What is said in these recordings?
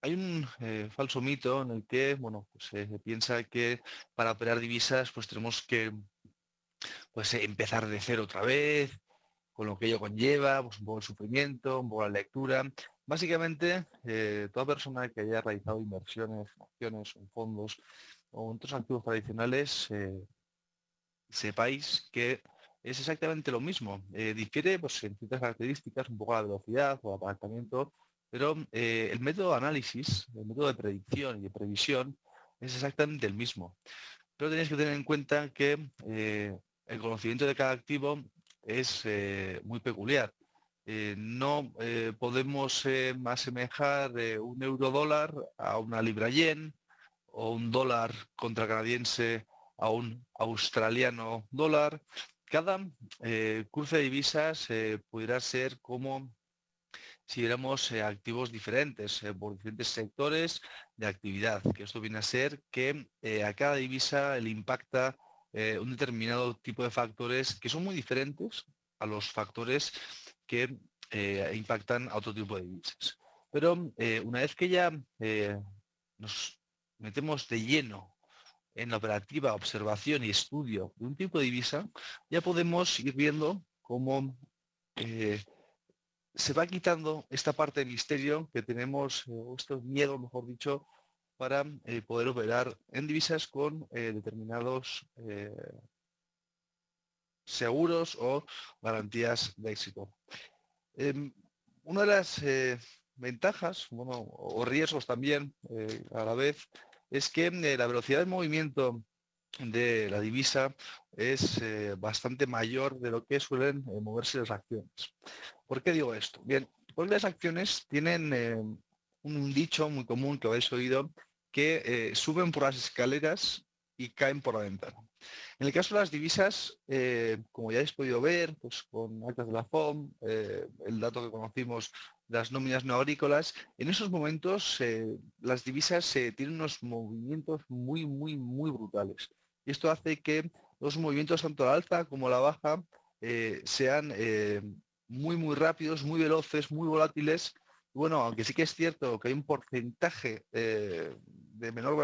hay un falso mito en el que, bueno, pues, se piensa que para operar divisas pues tenemos que pues, empezar de cero otra vez, con lo que ello conlleva, pues un poco el sufrimiento, un poco la lectura. Básicamente, toda persona que haya realizado inversiones en acciones, en fondos o en otros activos tradicionales, sepáis que es exactamente lo mismo. Difiere pues, en ciertas características, un poco la velocidad o el apalancamiento, pero el método de análisis, el método de predicción y de previsión es exactamente el mismo. Pero tenéis que tener en cuenta que el conocimiento de cada activo es muy peculiar. No podemos asemejar un euro dólar a una libra yen o un dólar contra canadiense a un australiano dólar. Cada cruce de divisas pudiera ser como si viéramos activos diferentes por diferentes sectores de actividad, que esto viene a ser que a cada divisa le impacta un determinado tipo de factores que son muy diferentes a los factores que impactan a otro tipo de divisas. Pero una vez que ya nos metemos de lleno en la operativa, observación y estudio de un tipo de divisa, ya podemos ir viendo cómo eh, se va quitando esta parte de misterio que tenemos, o estos miedos, mejor dicho, para poder operar en divisas con determinados seguros o garantías de éxito. Em, una de las ventajas, bueno, o riesgos también a la vez, es que la velocidad de movimiento de la divisa es bastante mayor de lo que suelen moverse las acciones. ¿Por qué digo esto? Bien, porque las acciones tienen un dicho muy común que habéis oído, que suben por las escaleras y caen por la ventana. En el caso de las divisas, como ya habéis podido ver, pues con actas de la FOM, el dato que conocimos de las nóminas no agrícolas, en esos momentos las divisas tienen unos movimientos muy, muy, muy brutales. Y esto hace que los movimientos tanto a la alza como a la baja sean muy, muy rápidos, muy veloces, muy volátiles. Bueno, aunque sí que es cierto que hay un porcentaje de menor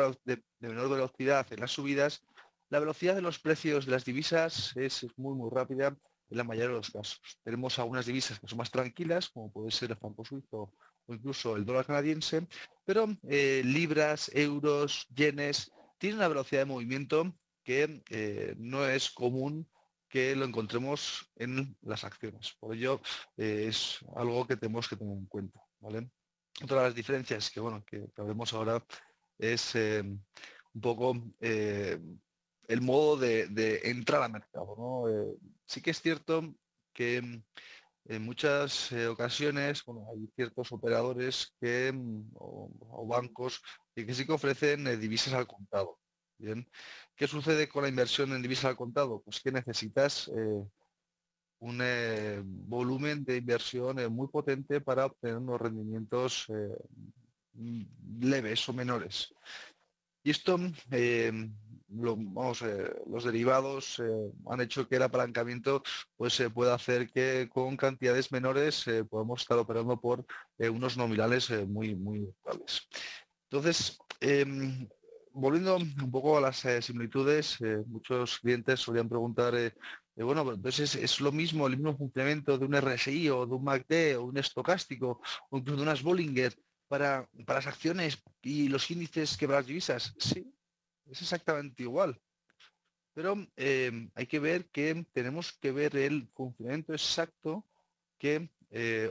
velocidad en las subidas, la velocidad de los precios de las divisas es muy, muy rápida en la mayoría de los casos. Tenemos algunas divisas que son más tranquilas, como puede ser el franco suizo o incluso el dólar canadiense, pero libras, euros, yenes, tienen una velocidad de movimiento que no es común que lo encontremos en las acciones. Por ello, es algo que tenemos que tener en cuenta, ¿vale? Otra de las diferencias que, bueno, que hablemos ahora es un poco el modo de entrar al mercado, ¿no? Sí que es cierto que en muchas ocasiones, bueno, hay ciertos operadores que, o bancos que sí que ofrecen divisas al contado. Bien, ¿qué sucede con la inversión en divisas al contado? Pues que necesitas un volumen de inversión muy potente para obtener unos rendimientos leves o menores. Y esto, los derivados han hecho que el apalancamiento pues, se pueda hacer que con cantidades menores podamos estar operando por unos nominales muy, muy brutales. Entonces, volviendo un poco a las similitudes, muchos clientes solían preguntar, bueno, pero entonces es lo mismo, el mismo funcionamiento de un RSI o de un MACD o un estocástico o incluso de unas Bollinger para las acciones y los índices que para las divisas. Sí, es exactamente igual. Pero hay que ver que tenemos que ver el funcionamiento exacto que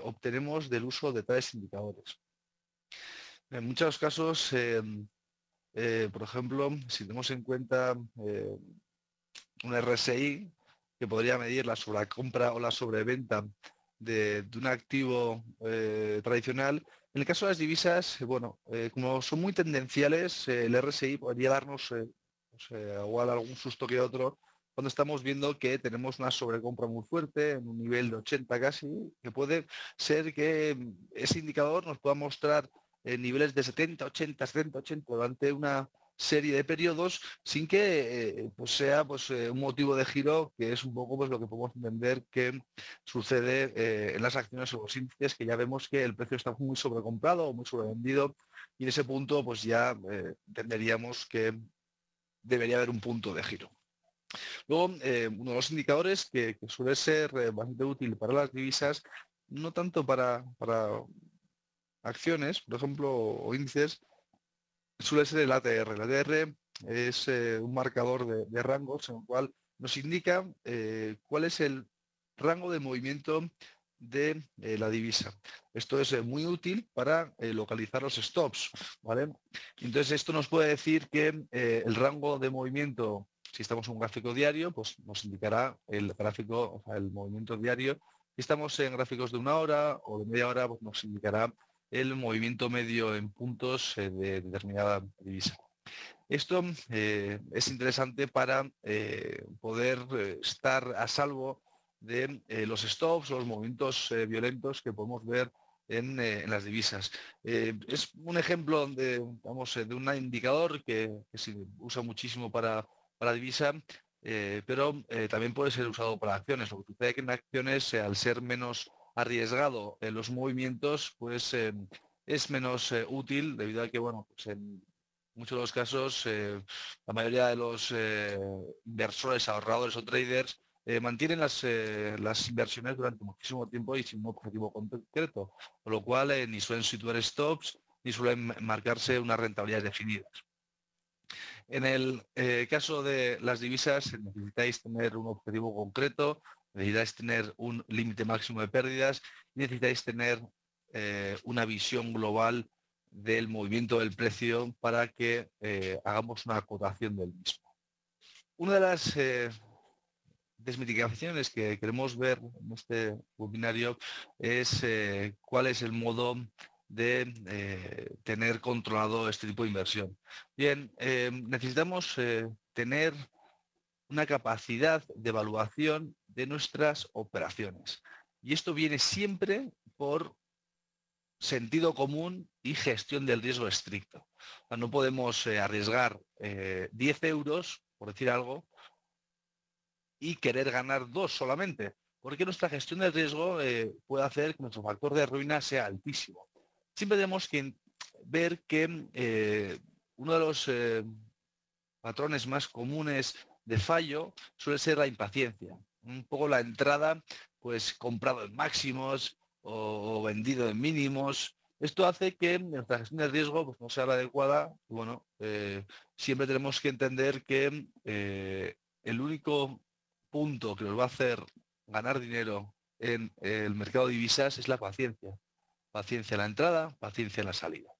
obtenemos del uso de tales indicadores. En muchos casos, por ejemplo, si tenemos en cuenta un RSI que podría medir la sobrecompra o la sobreventa de un activo tradicional, en el caso de las divisas, bueno, como son muy tendenciales, el RSI podría darnos igual algún susto que otro cuando estamos viendo que tenemos una sobrecompra muy fuerte, en un nivel de 80 casi, que puede ser que ese indicador nos pueda mostrar niveles de 70, 80, 70, 80 durante una serie de periodos sin que pues sea pues, un motivo de giro que es un poco pues, lo que podemos entender que sucede en las acciones o los índices, que ya vemos que el precio está muy sobrecomprado o muy sobrevendido y en ese punto pues ya entenderíamos que debería haber un punto de giro. Luego, uno de los indicadores que suele ser bastante útil para las divisas, no tanto para acciones, por ejemplo, o índices, suele ser el ATR. El ATR es un marcador de rangos en el cual nos indica cuál es el rango de movimiento de la divisa. Esto es muy útil para localizar los stops, ¿vale? Entonces esto nos puede decir que el rango de movimiento, si estamos en un gráfico diario, pues nos indicará el gráfico, o sea, el movimiento diario. Si estamos en gráficos de 1 hora o de media hora, pues nos indicará el movimiento medio en puntos de determinada divisa. Esto es interesante para poder estar a salvo de los stops o los movimientos violentos que podemos ver en las divisas. Es un ejemplo de un indicador que se usa muchísimo para divisa, pero también puede ser usado para acciones. Lo que sucede es que en acciones, al ser menos arriesgado en los movimientos, pues es menos útil debido a que, bueno, pues en muchos de los casos, la mayoría de los inversores, ahorradores o traders mantienen las inversiones durante muchísimo tiempo y sin un objetivo concreto, con lo cual ni suelen situar stops ni suelen marcarse unas rentabilidades definidas. En el caso de las divisas necesitáis tener un objetivo concreto, necesitáis tener un límite máximo de pérdidas, necesitáis tener una visión global del movimiento del precio para que hagamos una acotación del mismo. Una de las desmitificaciones que queremos ver en este webinario es cuál es el modo de tener controlado este tipo de inversión. Bien, necesitamos tener una capacidad de evaluación de nuestras operaciones. Y esto viene siempre por sentido común y gestión del riesgo estricto. O sea, no podemos arriesgar 10 euros, por decir algo, y querer ganar 2 solamente, porque nuestra gestión del riesgo puede hacer que nuestro factor de ruina sea altísimo. Siempre tenemos que ver que uno de los patrones más comunes de fallo suele ser la impaciencia. Un poco la entrada, pues comprado en máximos o vendido en mínimos. Esto hace que nuestra gestión de riesgo pues, no sea la adecuada. Bueno, siempre tenemos que entender que el único punto que nos va a hacer ganar dinero en el mercado de divisas es la paciencia. Paciencia en la entrada, paciencia en la salida.